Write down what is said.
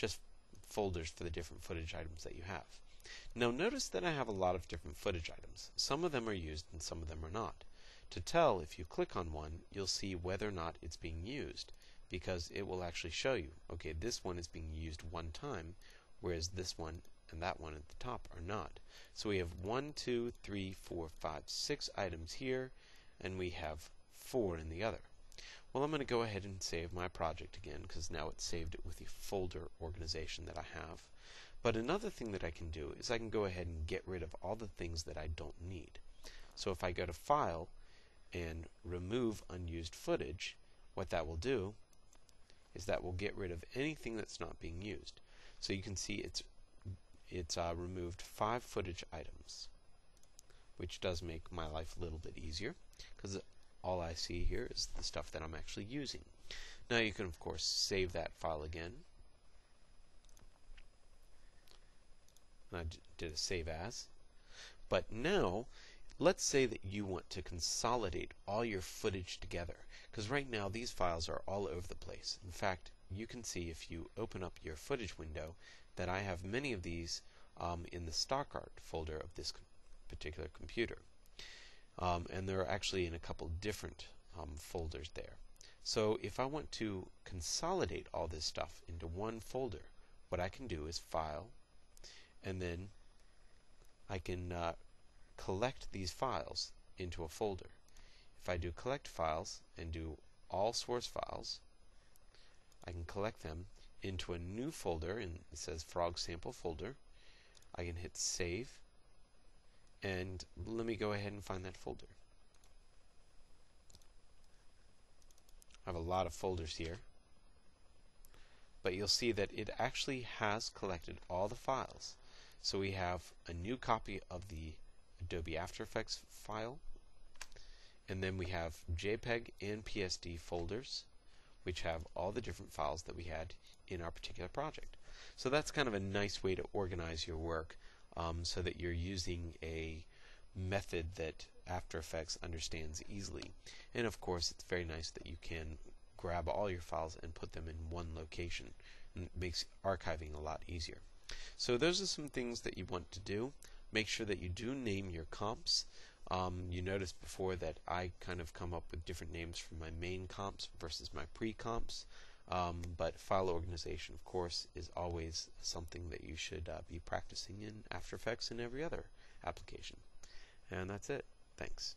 just folders for the different footage items that you have. Now notice that I have a lot of different footage items. Some of them are used and some of them are not. To tell, if you click on one, you'll see whether or not it's being used, because it will actually show you, okay, this one is being used one time, whereas this one and that one at the top are not. So we have 1, 2, 3, 4, 5, 6 items here, and we have 4 in the other. Well, I'm going to go ahead and save my project again, because now it's saved it with the folder organization that I have. But another thing that I can do is I can go ahead and get rid of all the things that I don't need. So if I go to File and Remove Unused Footage, what that will do is that will get rid of anything that's not being used. So you can see it's removed 5 footage items, which does make my life a little bit easier, because all I see here is the stuff that I'm actually using. Now you can of course save that file again. I did a save as. But now let's say that you want to consolidate all your footage together, because right now these files are all over the place. In fact, you can see if you open up your footage window that I have many of these in the stock art folder of this particular computer. And they're actually in a couple different folders there. So if I want to consolidate all this stuff into one folder, what I can do is File, and then I can collect these files into a folder. If I do Collect Files and do All Source Files, I can collect them into a new folder, and it says Frog Sample Folder. I can hit Save, and let me go ahead and find that folder. I have a lot of folders here, but you'll see that it actually has collected all the files. So we have a new copy of the Adobe AfterFX file, and then we have JPEG and PSD folders, which have all the different files that we had in our particular project. So that's kind of a nice way to organize your work, so that you're using a method that AfterFX understands easily. And of course, it's very nice that you can grab all your files and put them in one location, and it makes archiving a lot easier. So those are some things that you want to do. Make sure that you do name your comps. You noticed before that I kind of come up with different names for my main comps versus my pre-comps. But file organization, of course, is always something that you should be practicing in AfterFX and every other application. And that's it. Thanks.